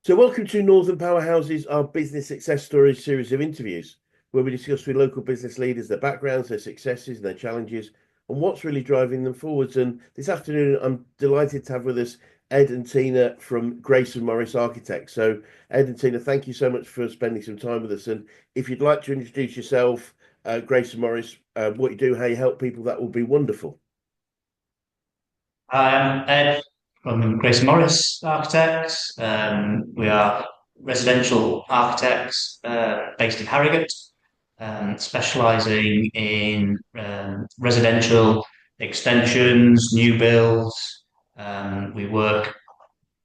So, welcome to Northern Powerhouses, our business success stories series of interviews, where we discuss with local business leaders their backgrounds, their successes, and their challenges, and what's really driving them forwards. And this afternoon, I'm delighted to have with us Ed and Tina from Grace and Morris Architects. So, Ed and Tina, thank you so much for spending some time with us. And if you'd like to introduce yourself, Grace and Morris, what you do, how you help people, that would be wonderful. I'm Ed from Grace and Morris Architects. We are residential architects based in Harrogate, specialising in residential extensions, new builds. We work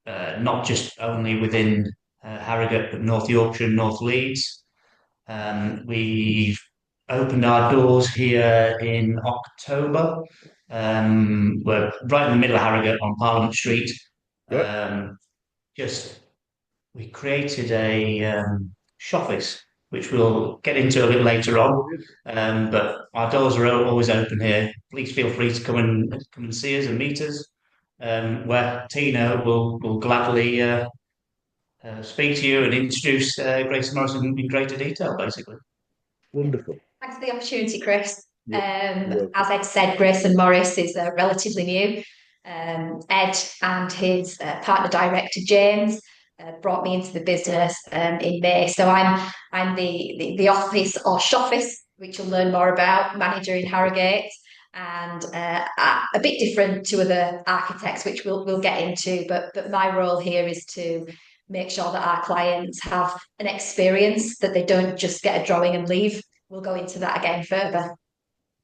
not just only within Harrogate, but North Yorkshire and North Leeds. We've opened our doors here in October. We're right in the middle of Harrogate on Parliament Street. Right? Um, just we created a showpiece, which we'll get into a little later on. Brilliant. But our doors are always open here. Please feel free to come and see us and meet us. Where Tina will gladly speak to you and introduce Grace Morrison in greater detail, basically. Yeah. Wonderful. Thanks for the opportunity, Chris. You're As welcome. Ed said, Grace and Morris is relatively new. Ed and his partner director James brought me into the business in May. So I'm the office or shoffice, which you'll learn more about, manager in Harrogate, and a bit different to other architects, which we'll get into. But my role here is to make sure that our clients have an experience, that they don't just get a drawing and leave. We'll go into that again further.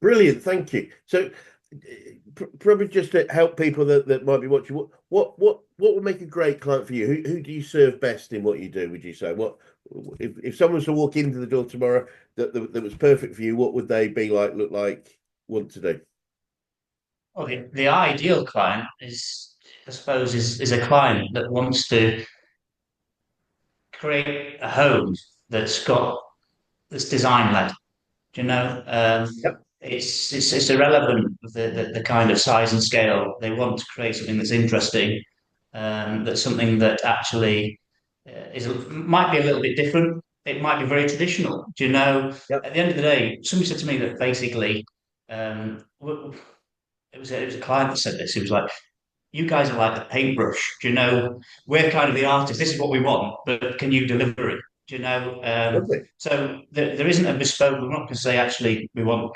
Brilliant, thank you. So, probably just to help people that might be watching, what would make a great client for you? Who do you serve best in what you do? Would you say what if someone was to walk into the door tomorrow that was perfect for you? What would they be like? Look like? Want to do? Well, the ideal client is, I suppose, is a client that wants to create a home that's design led. Do you know? Yep. It's irrelevant the kind of size and scale. They want to create something that's interesting, that's something that actually might be a little bit different. It might be very traditional. Do you know? Yep. At the end of the day, somebody said to me that basically, it was a client that said this. He was like, "You guys are like the paintbrush. Do you know? We're kind of the artist. This is what we want, but can you deliver it? Do you know?" Lovely. So there isn't a bespoke. We're not going to say actually we want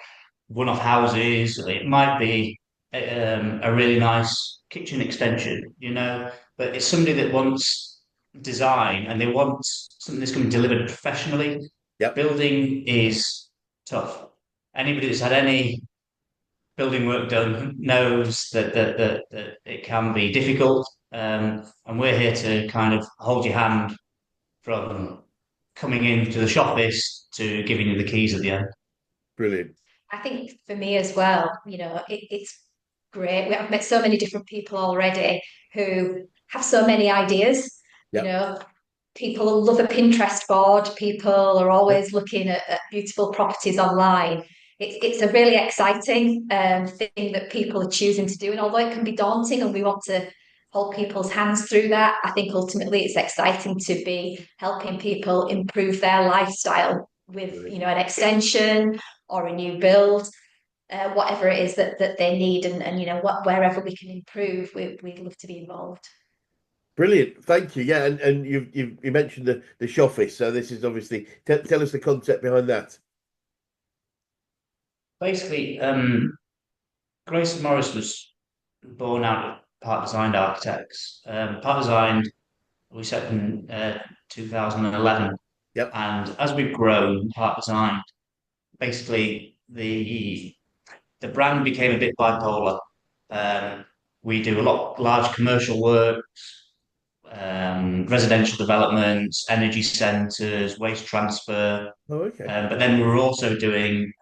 one-off houses. It might be a really nice kitchen extension, you know, but it's somebody that wants design and they want something that's going to be delivered professionally. Yep. Building is tough. Anybody that's had any building work done knows that it can be difficult. And we're here to kind of hold your hand from coming into the shop office to giving you the keys at the end. Brilliant. I think for me as well, it's great. I've met so many different people already who have so many ideas. You Yep. know, people love a Pinterest board. People are Yep. always looking at beautiful properties online. It's a really exciting thing that people are choosing to do. And although it can be daunting and we want to hold people's hands through that, I think ultimately it's exciting to be helping people improve their lifestyle with, Brilliant. an extension or a new build, whatever it is that they need, and wherever we can improve, we'd love to be involved. Brilliant. Thank you. Yeah, and you mentioned the showfice. So this is obviously tell us the concept behind that. Basically, Grace Morris was born out of Part Designed Architects. Part Designed we set up in 2011, Yep. and as we've grown, Part Designed, basically the brand became a bit bipolar. Um, we do a lot large commercial work, residential developments, energy centres, waste transfer. Oh, okay. But then we were also doing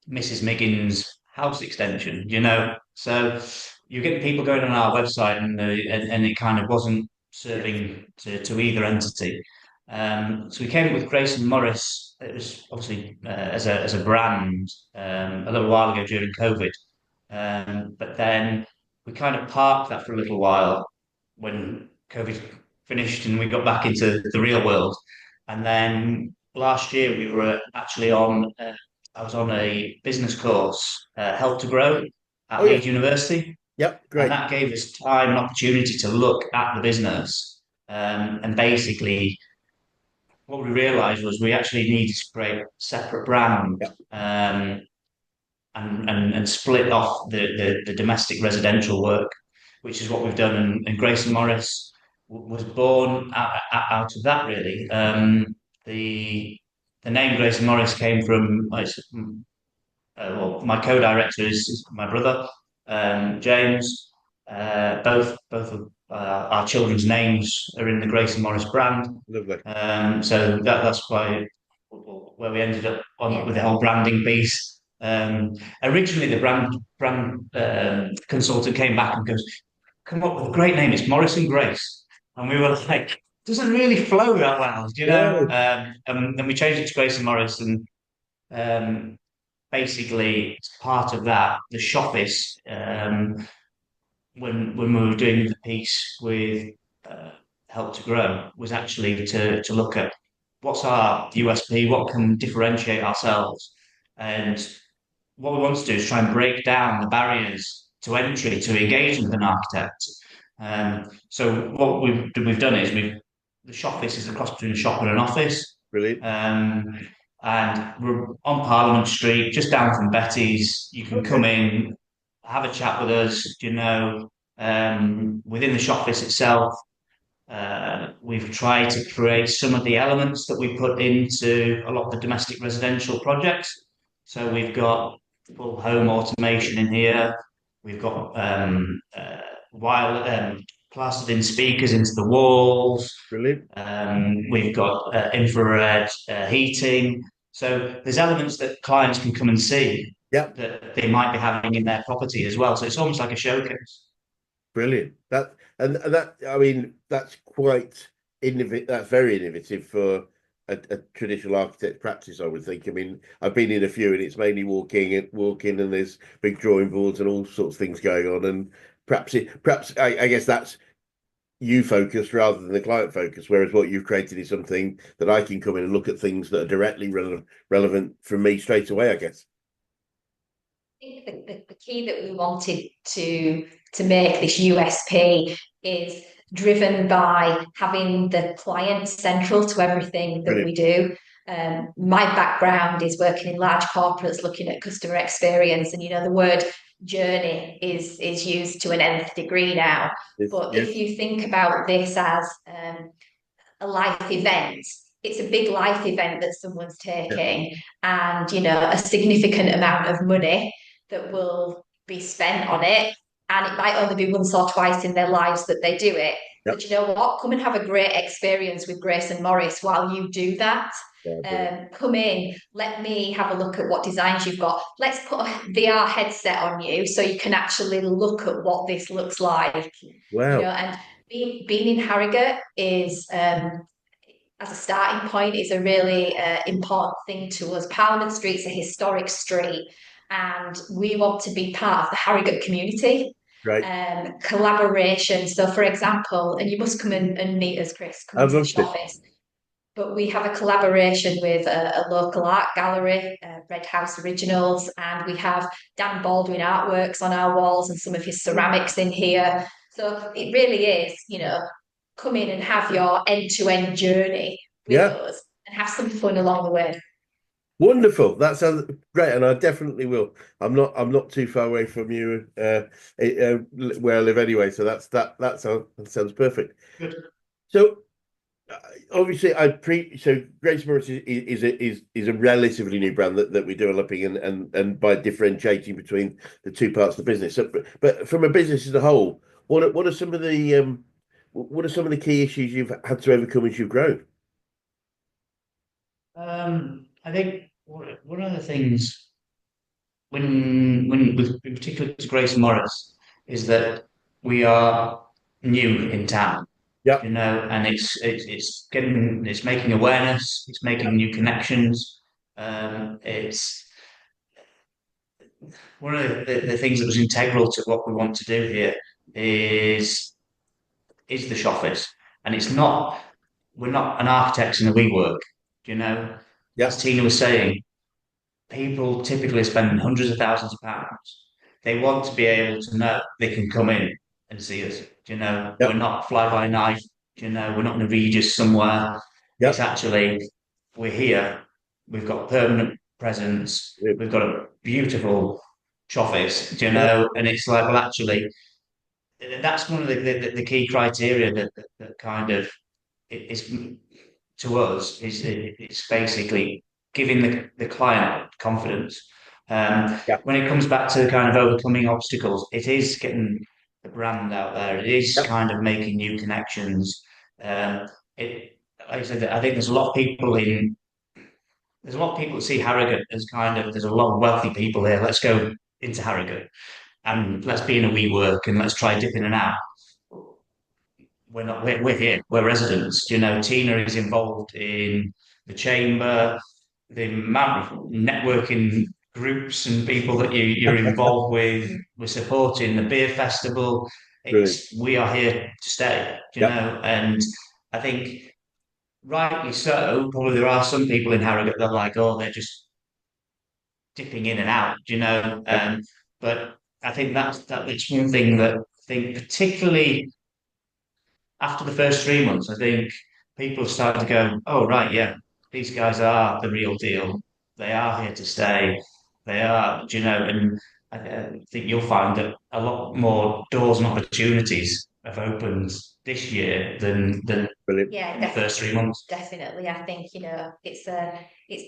Mrs. Miggins' house extension, you know. So you get people going on our website and it kind of wasn't Yes. serving to either entity. So we came up with Grace and Morris. It was obviously as a brand a little while ago during COVID. But then we kind of parked that for a little while when COVID finished and we got back into the real world. And then last year we were actually on. I was on a business course, Help to Grow Oh at yeah. Leeds University, Yep. and Great. that gave us time and opportunity to look at the business. And basically, what we realised was we actually needed to create a separate brand, Yep. and split off the domestic residential work, which is what we've done. And Grayson Morris was born out of that, really. The name Grayson Morris came from, well, my co-director is my brother, James. Both of our children's names are in the Grayson Morris brand. Lovely. So that's where we ended up on with the whole branding piece. Originally, the brand consultant came back and goes, "Come up with a great name. It's Morris and Grace," and we were like, "Doesn't really flow that well, you know." No. And then we changed it to Grace and Morris, and um, basically, as part of that, the shoppice, when we were doing the piece with uh, Help to Grow, was actually to look at what's our USP, what can differentiate ourselves, and what we want to do is try and break down the barriers to entry to engaging with an architect. So what we've done is the shoppice is a cross between a shop and an office. Brilliant. And we're on Parliament Street, just down from Betty's. You can come in, have a chat with us. Within the shop office itself, we've tried to create some of the elements that we put into a lot of the domestic residential projects. So we've got full home automation in here. We've got plastered in speakers into the walls. Brilliant. We've got infrared heating. So there's elements that clients can come and see Yep. that they might be having in their property as well. So it's almost like a showcase. Brilliant. And that, I mean, that's quite innovative. That's very innovative for a traditional architect practice, I would think. I mean, I've been in a few, and it's mainly walk in, and there's big drawing boards and all sorts of things going on. And perhaps I guess that's you focused rather than the client focused. Whereas what you've created is something that I can come in and look at things that are directly relevant for me straight away, I guess. I think the key that we wanted to make this USP is driven by having the client central to everything that Brilliant. we do. My background is working in large corporates, looking at customer experience, and the word journey is used to an nth degree now. But Yeah. if you think about this as a life event, it's a big life event that someone's taking, and a significant amount of money that will be spent on it, and it might only be once or twice in their lives that they do it. Yep. But you know what? Come and have a great experience with Grace and Morris while you do that. Yeah, Come in, let me have a look at what designs you've got. Let's put a VR headset on you so you can actually look at what this looks like. wow. And being in Harrogate is as a starting point is a really important thing to us. Parliament Street's a historic street, and we want to be part of the Harrogate community. Right. Collaboration. So, for example, and you must come and meet us, Chris, come I'd into the love to. office. But we have a collaboration with a local art gallery, Red House Originals, and we have Dan Baldwin artworks on our walls and some of his ceramics in here. So it really is, come in and have your end-to-end journey with us and have some fun along the way. Wonderful. That sounds great, and I definitely will. I'm not too far away from you, where I live anyway. So that sounds perfect. Good. So obviously, so Grace Morris is a relatively new brand that we're developing, and by differentiating between the two parts of the business. So, but from a business as a whole, what are some of the key issues you've had to overcome as you've grown? I think one of the things when with in particular to Grace Morris is that we are new in town, Yeah. and it's making awareness, it's making new connections. It's one of the things that was integral to what we want to do here is the shop office. And it's not, we're not an architects in a WeWork, you know. Yeah. As Tina was saying, people typically spend hundreds of thousands of pounds. They want to be able to know they can come in and see us. You know, we're Yep. not fly by night. You know, we're not in a Regis somewhere. It's Yep. actually we're here. We've got permanent presence. Yep. We've got a beautiful office. You Yep. know, and it's like, well, actually, that's one of the key criteria that kind of is to us is it's basically giving the client confidence. Yep. When it comes back to kind of overcoming obstacles, it is getting the brand out there. It is Yep. kind of making new connections. It, like I said, I think there's a lot of people in. There's a lot of people that see Harrogate as kind of. There's a lot of wealthy people here. Let's go into Harrogate and let's be in a wee work and let's try dipping in and out. We're not, we're here, we're residents. You know, Tina is involved in the chamber, the amount of networking groups and people that you're involved with. We're supporting the beer festival. Brilliant. We are here to stay, you Yep. know, and I think rightly so, probably there are some people in Harrogate that are like, oh, they're just dipping in and out, you know. Yep. But I think that's one thing that I think particularly after the first 3 months, I think people have started to go, oh, right, yeah, these guys are the real deal. They are here to stay. They are, you know, and I think you'll find that a lot more doors and opportunities have opened this year than Brilliant. Yeah, in the first 3 months. definitely. I think, it's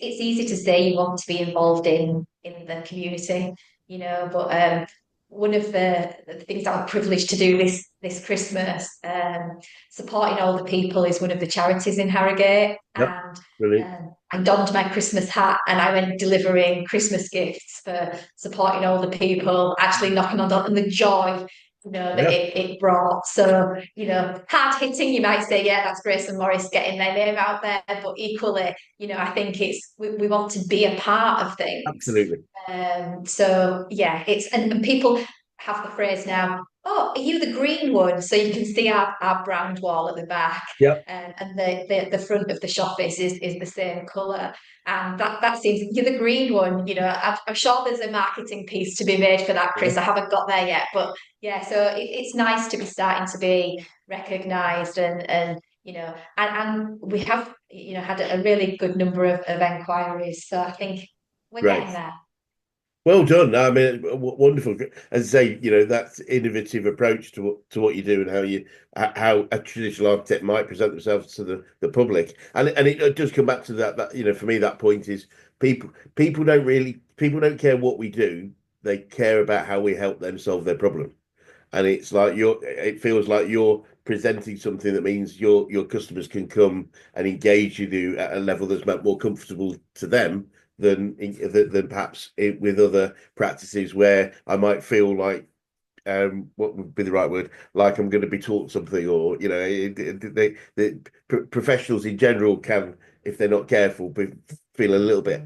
easy to say you want to be involved in the community, but one of the things I'm privileged to do this Christmas, supporting older people is one of the charities in Harrogate, Yep. and Brilliant. I donned my Christmas hat and I went delivering Christmas gifts for supporting older people, actually knocking on and the joy that Yeah. it brought. So, hard hitting, you might say, yeah, that's Grace and Morris getting their name out there. But equally, I think we want to be a part of things. Absolutely. So yeah, and people have the phrase now, oh, are you the green one? So you can see our brand wall at the back. Yep. And the front of the shop is the same colour. And that seems, you're the green one, I'm sure there's a marketing piece to be made for that, Chris. Yeah. I haven't got there yet. But yeah, so it's nice to be starting to be recognised and we have, had a really good number of enquiries. So I think we're Great. getting there. Well done. I mean, wonderful. As I say, that's innovative approach to what you do and how a traditional architect might present themselves to the public. And it does come back to that for me, that point is people don't care what we do. They care about how we help them solve their problem. And it's like it feels like you're presenting something that means your customers can come and engage you at a level that's more comfortable to them than perhaps with other practices where I might feel like what would be the right word, like I'm going to be taught something, or the professionals in general can, if they're not careful, feel a little bit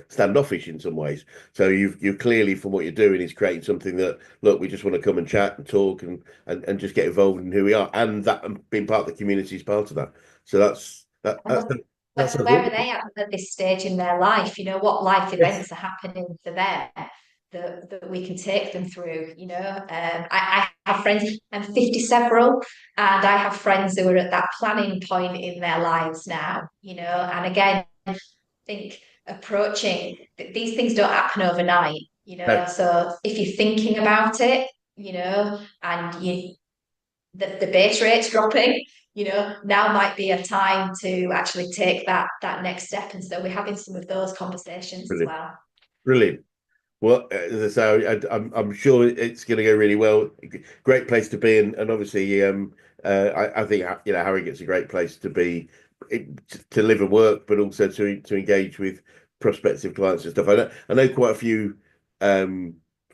standoffish in some ways. So you've clearly, from what you're doing, is creating something that, look, we just want to come and chat and talk and just get involved in who we are, and that being part of the community is part of that. So that's Where are they at this stage in their life? What life events are happening for them that we can take them through? I have friends, I'm 50 several, and I have friends who are at that planning point in their lives now, and again, I think approaching these things don't happen overnight, No. so if you're thinking about it, and the base rate's dropping, now might be a time to actually take that next step. And so we're having some of those conversations as well. Brilliant. Well, so I'm sure it's going to go really well. Great place to be, and obviously, I think Harrogate's a great place to be, to live and work, but also to engage with prospective clients and stuff. I know quite a few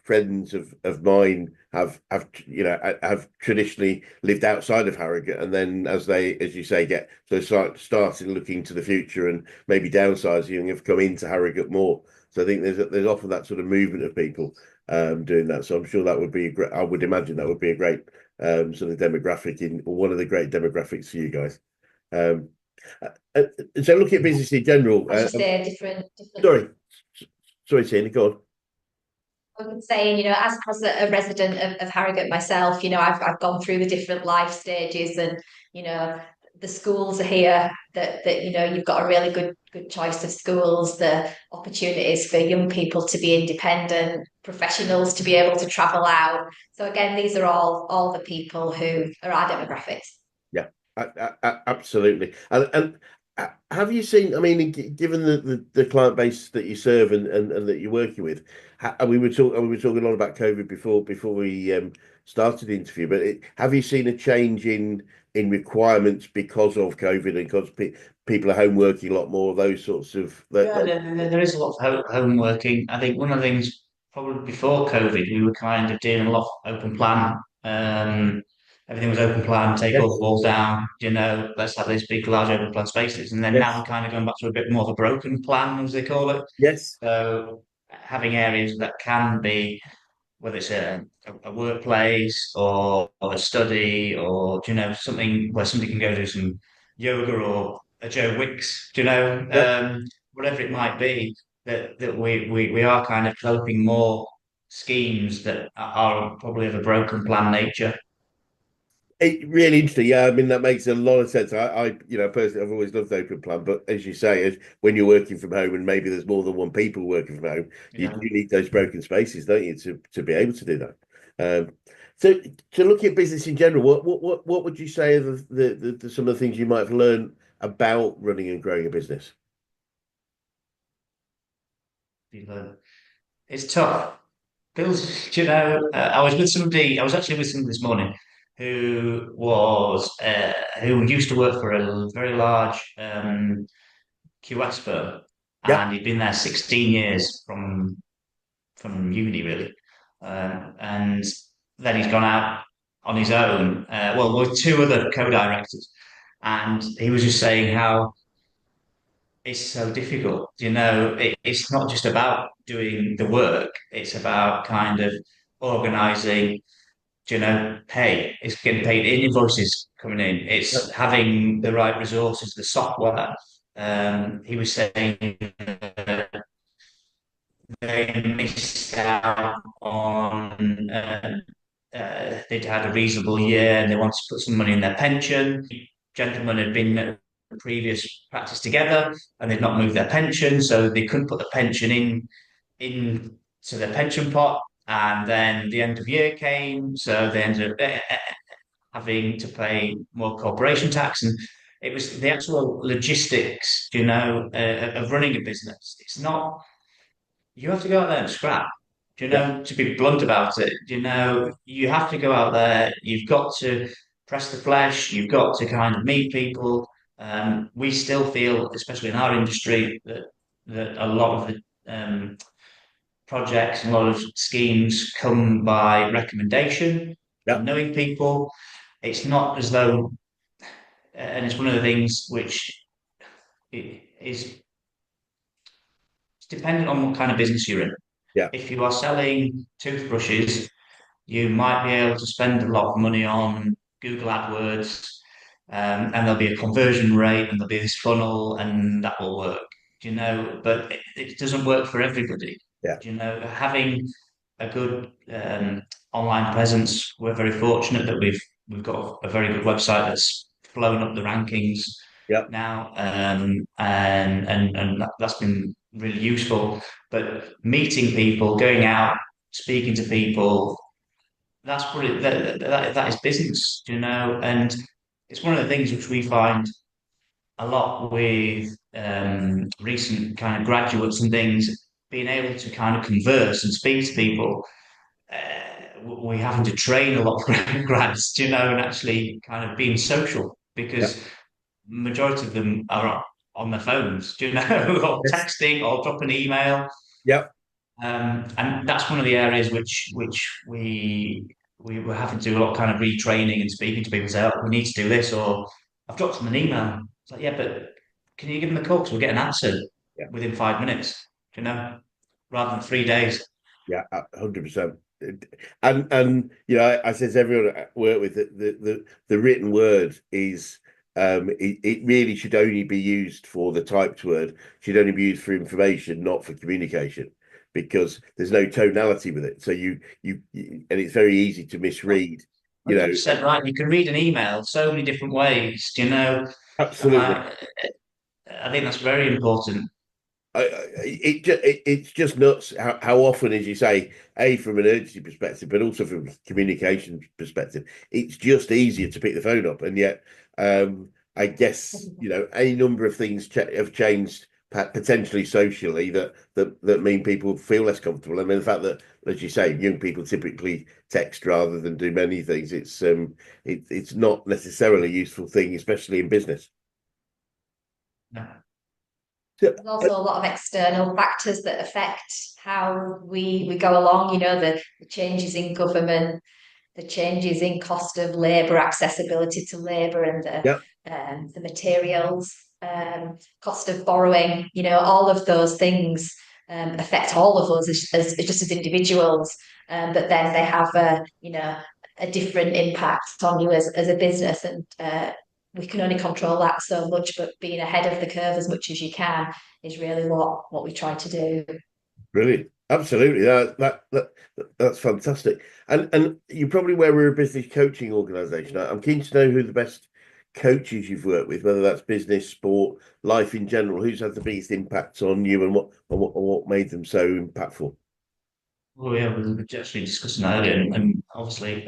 friends of mine have traditionally lived outside of Harrogate, and then as you say, get started looking to the future and maybe downsizing, and have come into Harrogate more. So I think there's often that sort of movement of people doing that. So I'm sure that would be I would imagine that would be a great sort of demographic in one of the great demographics for you guys. Um, uh, so looking at business in general, As you say, different. sorry, sorry, Tina, go on. I was saying, as a resident of Harrogate myself, I've gone through the different life stages, and you know, the schools are here. That you've got a really good choice of schools. The opportunities for young people to be independent, professionals to be able to travel out. So again, these are all the people who are our demographics. Yeah, absolutely. And have you seen? I mean, given the client base that you serve and that you're working with, and we were talking a lot about COVID before we started the interview. But have you seen a change in requirements because of COVID and because people are home working a lot more? Those sorts of Yeah, there is a lot of home working. I think one of the things probably before COVID, we were kind of doing a lot of open plan. Everything was open plan, take all yes, the walls down, let's have these big, large open plan spaces. And then now we're yes, kind of going back to a bit more of a broken plan, as they call it. yes, So having areas that can be, whether it's a workplace or a study or, something where somebody can go do some yoga or a Joe Wicks, yep. whatever it might be, that we are kind of developing more schemes that are probably of a broken plan nature. Really interesting. Yeah, I mean that makes a lot of sense. Personally, I've always loved open plan, but as you say, when you're working from home and maybe there's more than one people working from home, you Yeah. do need those broken spaces, don't you, to be able to do that. So to look at business in general, what would you say are some of the things you might have learned about running and growing a business? It's tough. Bills, I was actually with somebody this morning who used to work for a very large QS firm, Yeah, and he'd been there 16 years from uni, really. And then he's gone out on his own, with two other co-directors, and he was just saying how it's so difficult. It's not just about doing the work, it's about kind of organizing, pay. It's getting paid, invoices coming in. yeah, It's having the right resources, the software. He was saying they missed out on, they'd had a reasonable year and they wanted to put some money in their pension. Gentlemen had been at a previous practice together and they'd not moved their pension, so they couldn't put the pension in to their pension pot. And then the end of year came, so they ended up having to pay more corporation tax. And it was the actual logistics, of running a business. It's not, you have to go out there and scrap. yeah, To be blunt about it, you have to go out there. You've got to press the flesh. You've got to kind of meet people. We still feel, especially in our industry, that a lot of the projects and a lot of schemes come by recommendation yeah, and knowing people. It's not as though, and it's one of the things which is dependent on what kind of business you're in. yeah, If you are selling toothbrushes, you might be able to spend a lot of money on Google AdWords, and there'll be a conversion rate and there'll be this funnel and that will work, but it doesn't work for everybody. yeah, Having a good online presence, we're very fortunate that we've got a very good website that's flown up the rankings yeah, now, and that's been really useful. But meeting people, going out, speaking to people, that's probably that is business, and it's one of the things which we find a lot with recent kind of graduates and things, being able to kind of converse and speak to people. We having to train a lot of grads, and actually kind of being social, yeah, because majority of them are on their phones, or yes, texting or drop an email. yeah, And that's one of the areas which we were having to do a lot of kind of retraining and speaking to people, say, oh, we need to do this, or I've dropped them an email. It's like, yeah, but can you give them a call? Because we'll get an answer yeah. within 5 minutes, rather than 3 days. Yeah, 100%. And I says everyone I work with the written word is it really should only be used for the typed word, should only be used for information, not for communication, because there's no tonality with it. So and it's very easy to misread, you know. 100% right. You can read an email so many different ways, and Absolutely. I think that's very important. It's just nuts how often, as you say, from an urgency perspective, but also from a communication perspective, it's just easier to pick the phone up, and yet I guess any number of things have changed potentially socially that mean people feel less comfortable. I mean, the fact that, as you say, young people typically text rather than do many things, it's not necessarily a useful thing, especially in business. Yeah. There's also a lot of external factors that affect how we go along. The changes in government, the changes in cost of labour, accessibility to labour, and Yeah, the materials, cost of borrowing. All of those things affect all of us as just as individuals, but then they have a different impact on you as a business, and we can only control that so much. But being ahead of the curve as much as you can is really what we try to do. brilliant. Absolutely. That's fantastic. And you probably aware we're a business coaching organization. I'm keen to know who the best coaches you've worked with, whether that's business, sport, life in general. Who's had the biggest impact on you, and what made them so impactful? Oh yeah, we were actually discussing that earlier, and obviously,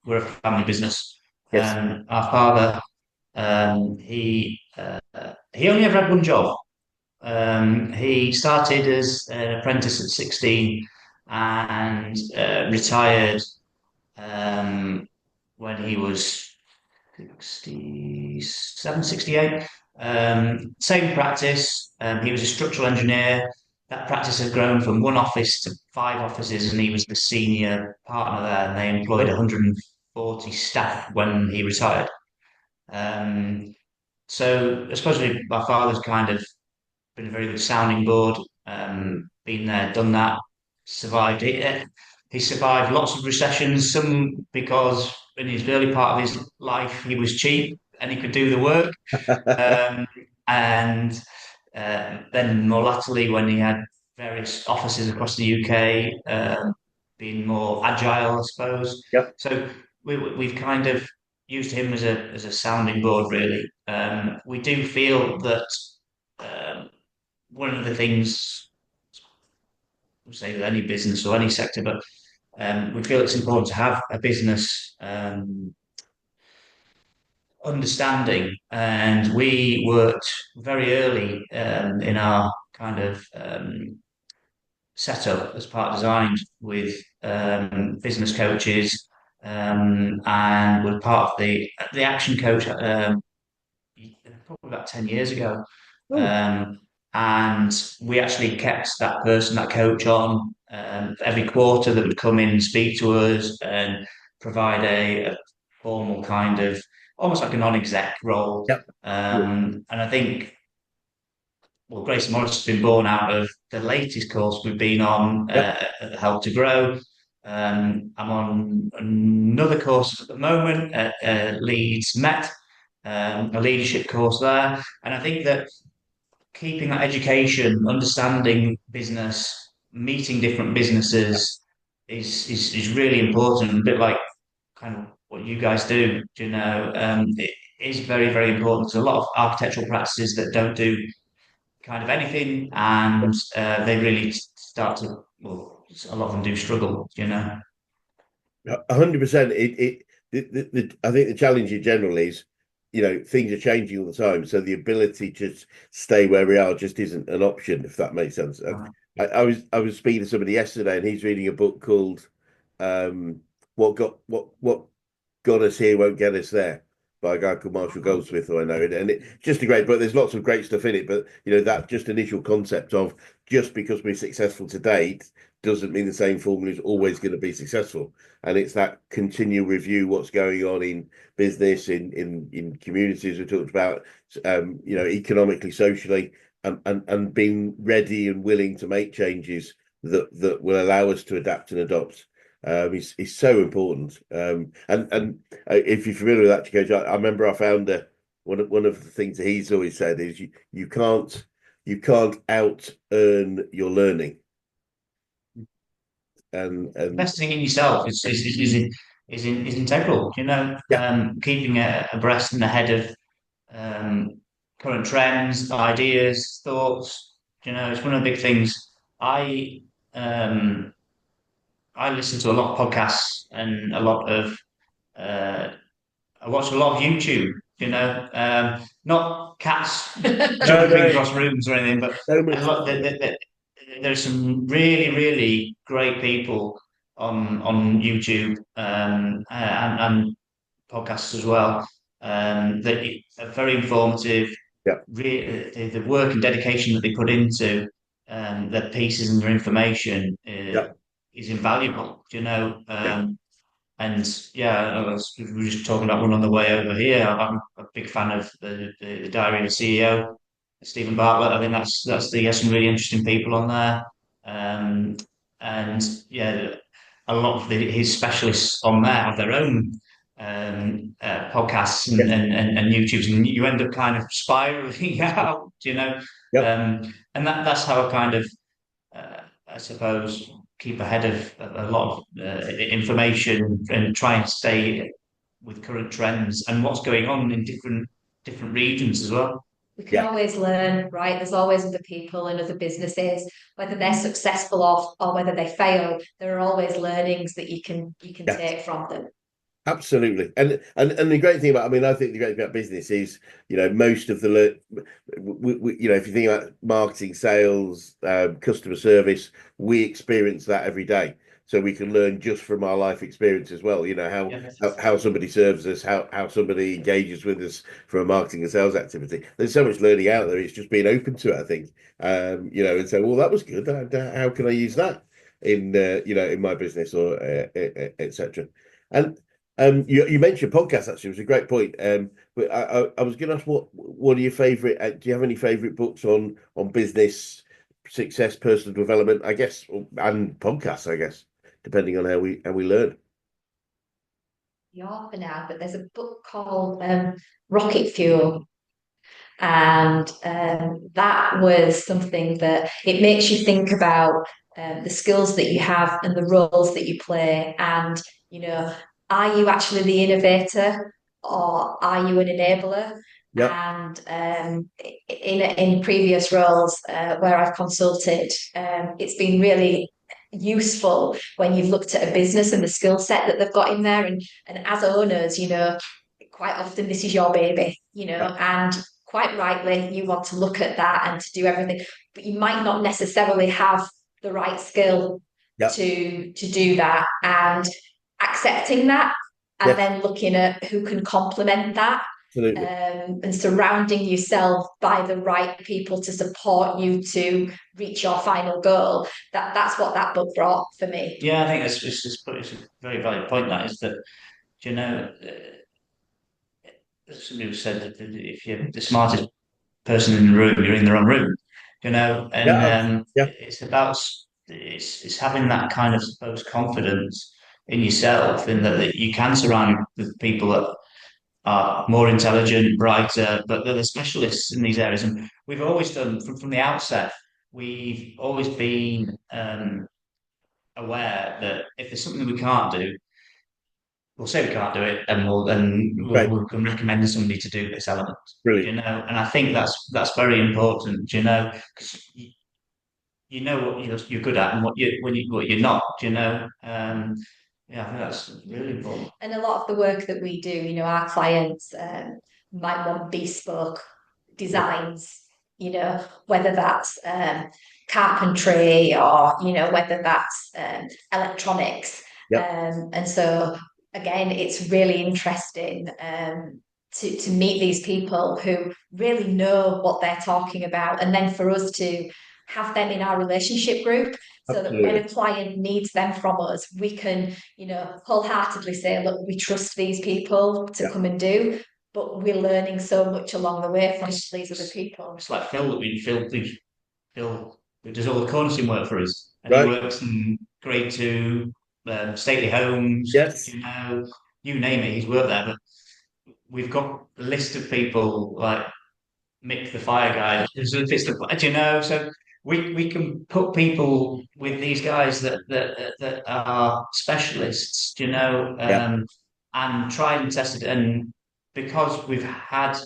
we're a family business. Yes. Our father, he only ever had one job. He started as an apprentice at 16 and retired when he was 67, 68. Same practice. He was a structural engineer. That practice had grown from one office to five offices, and he was the senior partner there. And they employed 140 staff when he retired. Um, so, especially my father's kind of been a very good sounding board. Been there, done that, survived it. He survived lots of recessions. Some because in his early part of his life he was cheap and he could do the work, um, and then more latterly when he had various offices across the UK, being more agile, I suppose. Yep. So we've kind of used him as a sounding board, really. We do feel that. Um, One of the things, say with any business or any sector, but we feel it's important to have a business understanding. And we worked very early in our kind of setup as part designed with business coaches, and we're part of the action coach probably about 10 years ago. Oh, Um, and we actually kept that person, that coach on every quarter that would come in and speak to us and provide a formal kind of almost like a non-exec role. yep. And I think, well, Grace Morris has been born out of the latest course we've been on, Yep. Help to Grow. I'm on another course at the moment at Leeds Met, a leadership course there. And I think that keeping that education, understanding business, meeting different businesses is really important. A bit like kind of what you guys do. It is very, very important. There's a lot of architectural practices that don't do kind of anything, and they really start to, well, a lot of them do struggle. 100%. I think the challenge in general is, things are changing all the time. So the ability to stay where we are just isn't an option, if that makes sense. I was speaking to somebody yesterday, and he's reading a book called "What Got Us Here Won't Get Us There" by a guy called Marshall Goldsmith, who I know, and it's just a great book. There's lots of great stuff in it, but that just initial concept of just because we're successful to date doesn't mean the same formula is always going to be successful. And it's that continual review, what's going on in business, in communities we talked about, economically, socially, and being ready and willing to make changes that will allow us to adapt and adopt is so important. And if you're familiar with that, Coach, I remember our founder, one of the things that he's always said is you can't out earn your learning. And investing in yourself is integral. Keeping abreast and ahead of current trends, ideas, thoughts. It's one of the big things. Um, I listen to a lot of podcasts and uh, I watch a lot of YouTube. Not cats jumping across rooms or anything, but so much. there's some really, really great people on YouTube and podcasts as well that are very informative. Yeah. The work and dedication that they put into their pieces and their information Yeah. is invaluable. Yeah. And yeah, we were just talking about one on the way over here. I'm a big fan of the Diary of a CEO, Stephen Bartlett. I think he has some really interesting people on there. And yeah, a lot of his specialists on there have their own podcasts and YouTubes, and you end up kind of spiraling out, Yep. And that's how I kind of, I suppose, keep ahead of a lot of information and try and stay with current trends and what's going on in different regions as well. We can always learn, right? There's always other people and other businesses, whether they're successful or whether they fail. There are always learnings that you can take from them. Absolutely, and the great thing about, I think the great thing about business is, most of the, if you think about marketing, sales, customer service, we experience that every day. So we can learn just from our life experience as well. How somebody serves us, how somebody engages with us from a marketing and sales activity. There's so much learning out there. It's just being open to it, I think. And so, well, that was good. How can I use that in my business or etc. And you mentioned podcasts. Actually, it was a great point. But I was going to ask, what are your favorite? Do you have any favorite books on business success, personal development, I guess, and podcasts, I guess, depending on how we learn. For now, but there's a book called Rocket Fuel, and that was something that it makes you think about the skills that you have and the roles that you play, and are you actually the innovator or are you an enabler? Yeah. And in previous roles where I've consulted, it's been really useful when you've looked at a business and the skill set that they've got in there, and as owners, quite often this is your baby, and quite rightly you want to look at that and to do everything, but you might not necessarily have the right skill to do that, and accepting that, and then looking at who can complement that. Absolutely. And surrounding yourself by the right people to support you to reach your final goal. That's what that book brought for me. Yeah, I think it's a very valid point. That is that, somebody said that if you're the smartest person in the room, you're in the wrong room. It's about it's having that kind of, suppose, confidence in yourself, in that you can surround with people that are more intelligent, brighter, but they're the specialists in these areas. And we've always done, from the outset, we've always been aware that if there's something we can't do, we'll say we can't do it, and we'll can recommend somebody to do this element. Brilliant. And I think that's very important, because you know what you're good at and what you're not, yeah, I think that's really important. And a lot of the work that we do, our clients might want bespoke designs, whether that's carpentry or, whether that's electronics. And so, again, it's really interesting to meet these people who really know what they're talking about. And then for us to have them in our relationship group, so that when a client needs them from us, we can, wholeheartedly say, look, we trust these people to come and do, but we're learning so much along the way from these other people. It's like Phil who does all the cornicing work for us. and he Right. works in grade two, stately homes, Yes. you name it, he's worked there. But we've got a list of people like Mick the fire guy, so we can put people with these guys that are specialists, Yeah. and try and test it. And because we've had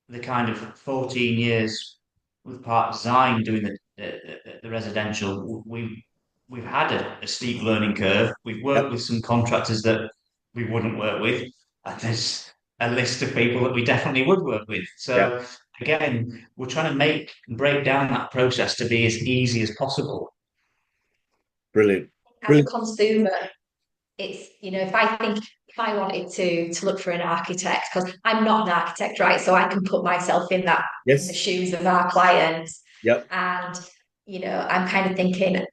the kind of 14 years with Park Design doing the residential, we've had a steep learning curve. We've worked Yep. with some contractors that we wouldn't work with, and there's a list of people that we definitely would work with. Yeah. So again, we're trying to make and break down that process to be as easy as possible. Brilliant. As a Brilliant. consumer, it's, if I wanted to look for an architect, because I'm not an architect, right? So I can put myself in the Yes. shoes of our clients. Yep. And, I'm kind of thinking,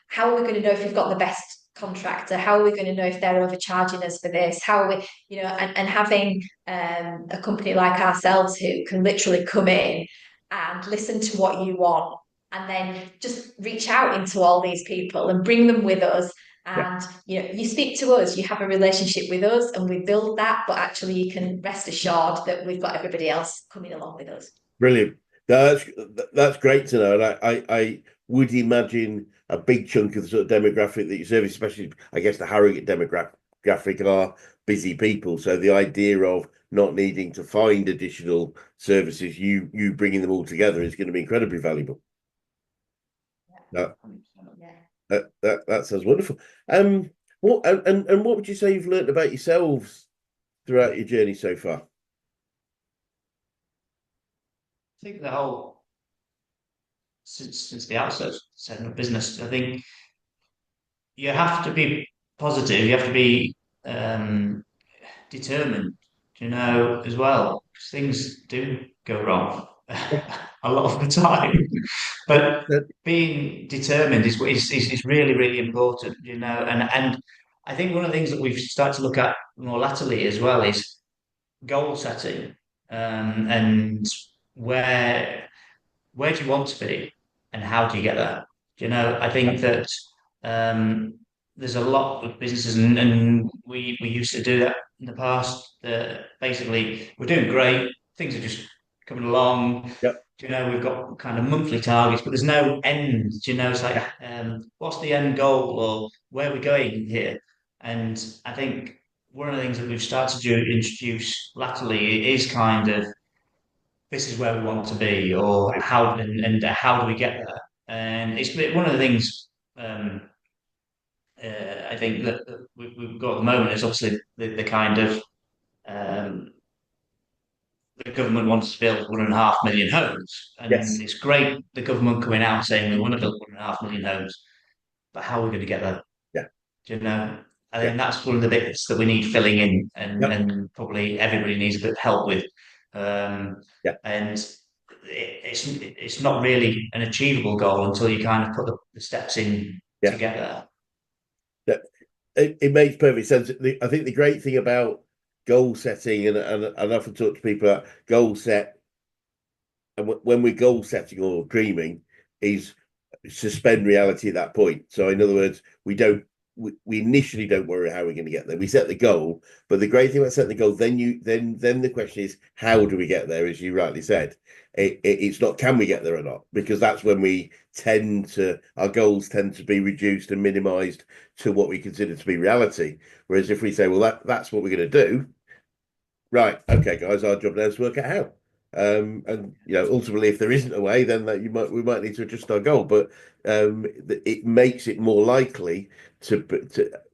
how are we going to know if we've got the best contractor? How are we going to know if they're overcharging us for this? How are we, and having a company like ourselves who can literally come in and listen to what you want and then just reach out into all these people and bring them with us. Yeah. And you speak to us, you have a relationship with us, and we build that. But actually, you can rest assured that we've got everybody else coming along with us. Brilliant. That's great to know. And I would imagine a big chunk of the sort of demographic that you serve, especially I guess the Harrogate demographic are busy people. So the idea of not needing to find additional services, you bringing them all together is going to be incredibly valuable. That that sounds wonderful. What and what would you say you've learned about yourselves throughout your journey so far? I think the whole since the outset of setting up business, I think you have to be positive. You have to be determined, as well. 'Cause things do go wrong a lot of the time. But being determined is really, really important, And I think one of the things that we've started to look at more latterly as well is goal setting, and where do you want to be and how do you get there? I think that there's a lot of businesses, and we used to do that in the past. Basically, we're doing great, things are just coming along. Yep. We've got kind of monthly targets, but there's no end. It's like, what's the end goal or where are we going here? And I think one of the things that we've started to introduce latterly is kind of this is where we want to be, or how do we get there? And it's one of the things I think that we've got at the moment is obviously the kind of um, the government wants to build 1.5 million homes, and Yes. it's great the government coming out saying we want to build 1.5 million homes, but how are we going to get there? Yeah. I think that's one of the bits that we need filling in, Yep. and probably everybody needs a bit of help with. Yeah. And it's not really an achievable goal until you kind of put the steps in to get there. It makes perfect sense. I think the great thing about goal setting, and I often talk to people about goal set, and when we're goal setting or dreaming, is suspend reality at that point. So in other words, we initially don't worry how we're going to get there. We set the goal, but the great thing about setting the goal, then the question is, how do we get there? As you rightly said, it's not can we get there or not, because that's when our goals tend to be reduced and minimized to what we consider to be reality. Whereas if we say, well, that's what we're going to do, right? Okay, guys, our job now is to work out how. And ultimately, if there isn't a way, then we might need to adjust our goal. But it makes it more likely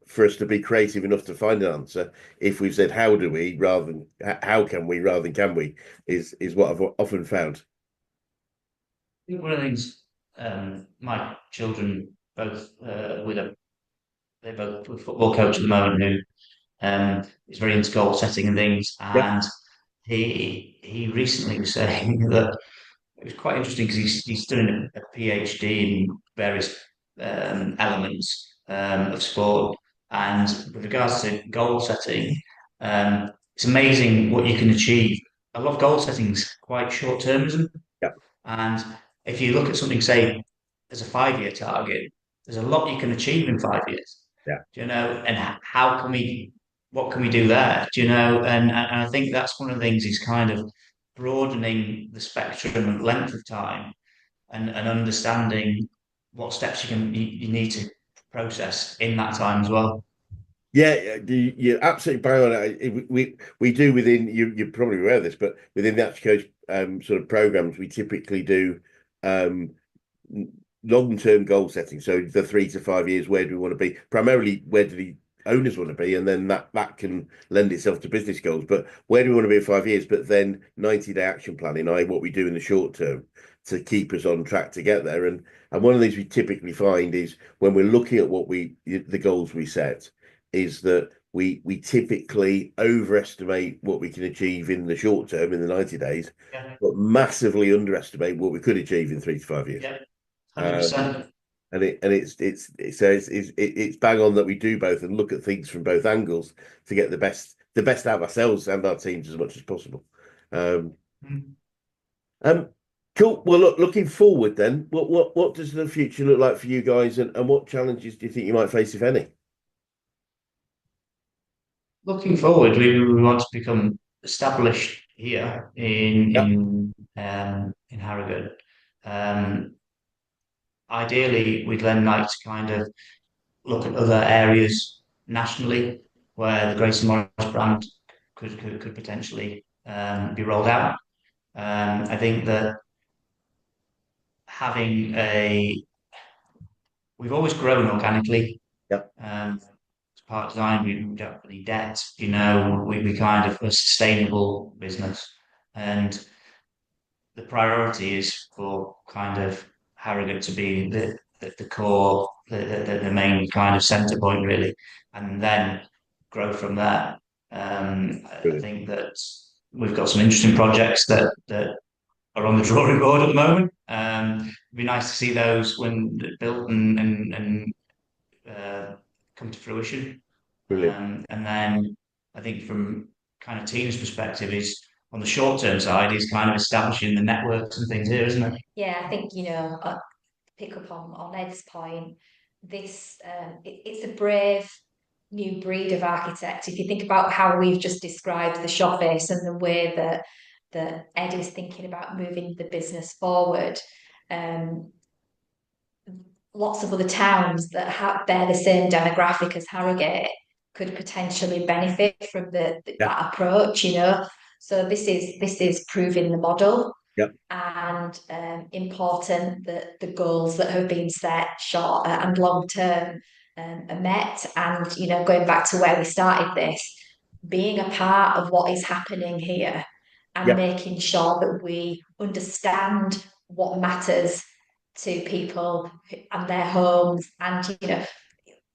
for us to be creative enough to find an answer if we've said how do we rather than how can we rather than can we is what I've often found. I think one of the things my children both they're both with football coach at the moment who is very into goal setting and things, and he recently was saying that it was quite interesting because he's doing a PhD in various elements of sport, and with regards to goal setting, it's amazing what you can achieve. A lot of goal setting is quite short termism, Yep. and if you look at something, say as a 5 year target, there's a lot you can achieve in 5 years. Yeah. Do you know? And how can we? What can we do there? Do you know? And I think that's one of the things is kind of broadening the spectrum and length of time and understanding what steps you need to process in that time as well. Yeah, you're absolutely bang on it. We do within you're probably aware of this, but within the Active Coach sort of programs, we typically do um, long-term goal setting. So the 3 to 5 years, where do we want to be? Primarily, where do the owners want to be, and then that can lend itself to business goals. But where do we want to be in 5 years? But then 90-day action planning, i.e., what we do in the short term to keep us on track to get there. And one of the things we typically find is when we're looking at the goals we set, is that we typically overestimate what we can achieve in the short term in the 90 days, Yeah. but massively underestimate what we could achieve in 3 to 5 years. Yeah. 100%. It's bang on that we do both and look at things from both angles to get the best out of ourselves and our teams as much as possible. Cool. Well, looking forward then, what does the future look like for you guys, and what challenges do you think you might face, if any? Looking forward, we want to become established here Yep. In Harrogate. Ideally, we'd then like to kind of look at other areas nationally where the Grayson Morris brand could potentially be rolled out. I think that we've always grown organically. Yep. As part of design, we don't have any debt. You know, we kind of a sustainable business, and the priority is for kind of Harrogate to be the core, the main kind of centre point, really, and then grow from there. I Brilliant. think that we've got some interesting projects that are on the drawing board at the moment. It'd be nice to see those when built and come to fruition. Brilliant. And then I think from kind of Tina's perspective is on the short term side is kind of establishing the networks and things here, isn't it? Yeah, I think, pick up on Ed's point, it's a brave new breed of architect. If you think about how we've just described the showcase and the way that Ed is thinking about moving the business forward, lots of other towns that bear the same demographic as Harrogate could potentially benefit from that approach. So this is proving the model. Yep. And important that the goals that have been set, short and long term, are met. And going back to where we started this, being a part of what is happening here and Yep. making sure that we understand what matters to people and their homes. And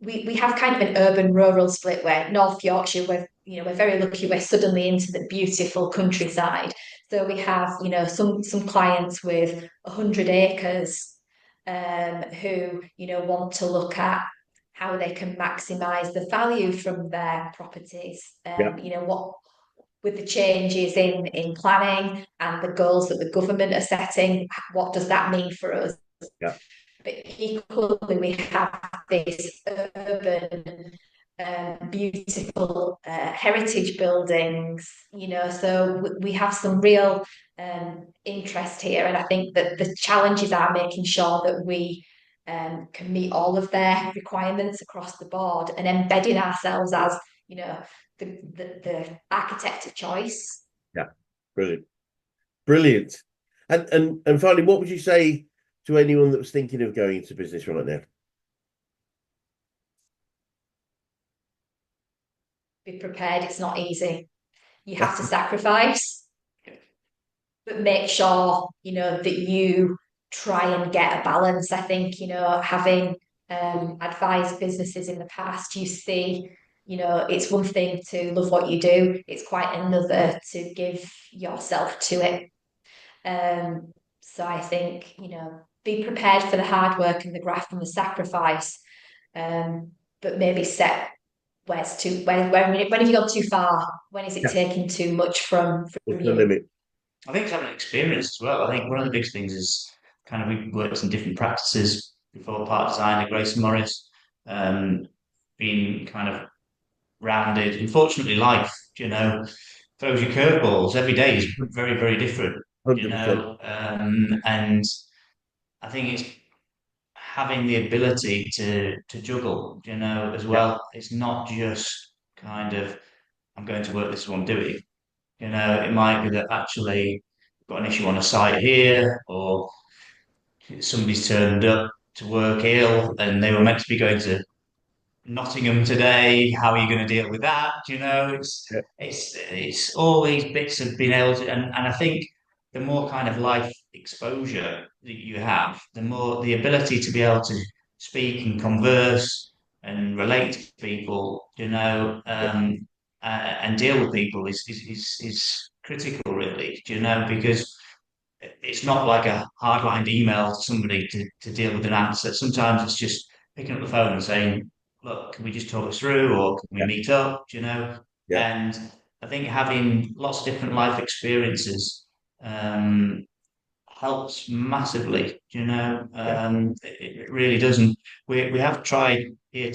we have kind of an urban rural split where North Yorkshire, we're very lucky, we're suddenly into the beautiful countryside. So we have some clients with 100 acres who want to look at how they can maximize the value from their properties. Yep. What with the changes in planning and the goals that the government are setting, what does that mean for us? Yeah. But equally, we have this urban, beautiful heritage buildings, so we have some real interest here. And I think that the challenges are making sure that we can meet all of their requirements across the board and embedding ourselves as, the architect of choice. Yeah, brilliant. And finally, what would you say to anyone that was thinking of going into business right now? Be prepared. It's not easy. You have to sacrifice, but make sure that you try and get a balance. I think having advised businesses in the past, you see. It's one thing to love what you do. It's quite another to give yourself to it. So I think, be prepared for the hard work and the graft and the sacrifice, but maybe set when have you gone too far? When is it taking too much from What's you? the limit? I think it's having experience as well. I think one of the big things is we worked in different practices before Park Design at Grace and Morris. Being kind of rounded. Unfortunately, life, throws you curveballs. Every day is very, very different, 100%. and I think it's having the ability to juggle, as Yeah. well. It's not just kind of I'm going to work. This is what I'm doing. It might be that actually got an issue on a site here, or somebody's turned up to work ill, and they were meant to be going to Nottingham today. How are you going to deal with that? Yeah. It's all these bits of being able to, and I think the more kind of life exposure that you have, the more the ability to be able to speak and converse and relate to people, Yeah. and deal with people is critical, really. Because it's not like a hard-lined email to somebody to deal with an answer. Sometimes it's just picking up the phone and saying, look, can we just talk this through, or can we Yeah. meet up, Yeah. And I think having lots of different life experiences helps massively, Yeah. It really does. And we have tried here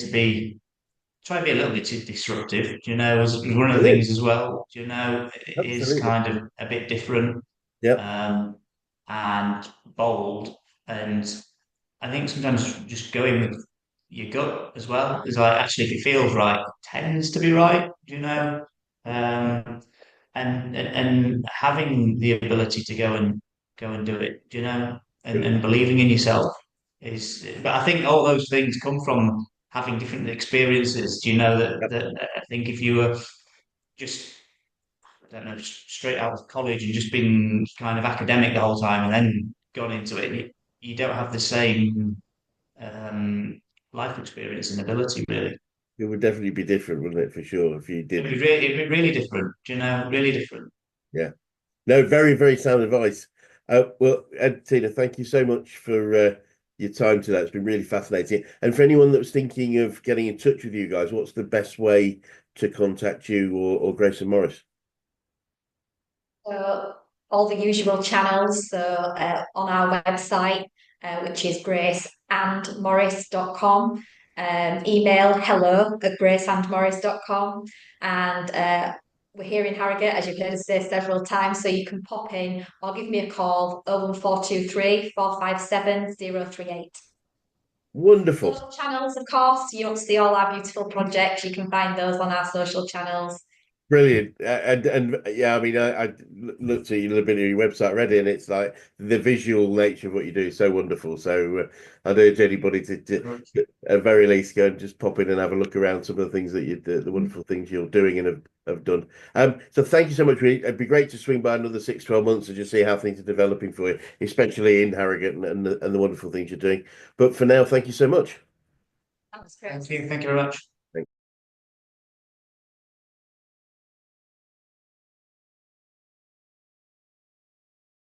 try to be a little bit disruptive, is one of the Brilliant. things as well. It is Absolutely. kind of a bit different, Yeah. um, and bold. And I think sometimes just going with your gut as well is like, actually, if it feels right, it tends to be right, Um, and having the ability to go and do it, and Brilliant. believing in yourself is. But I think all those things come from having different experiences. Yep. That I think if you were just, I don't know, straight out of college and just been kind of academic the whole time and then gone into it, you don't have the same um, life experience and ability, really. It would definitely be different, wouldn't it, for sure, if you didn't. It'd be really different, really different. Yeah. No, very, very sound advice. Well, Ed, Tina, thank you so much for your time today. It's been really fascinating. And for anyone that was thinking of getting in touch with you guys, what's the best way to contact you or Grace and Morris? So all the usual channels. So on our website, which is graceandmorris.com, email hello@graceandmorris.com, and we're here in Harrogate, as you've heard us say several times, so you can pop in or give me a call, 01423 457 038. Wonderful. Social channels, of course, you want to see all our beautiful projects, you can find those on our social channels. Brilliant. And yeah, I mean, I looked at a little bit of your website already, and it's like the visual nature of what you do is so wonderful. So I'd urge anybody to, at very least, go and just pop in and have a look around some of the things that the wonderful things you're doing and have done. So thank you so much. It'd be great to swing by another 6, 12 months and just see how things are developing for you, especially in Harrogate and the wonderful things you're doing. But for now, thank you so much. That was great. Thank you very much.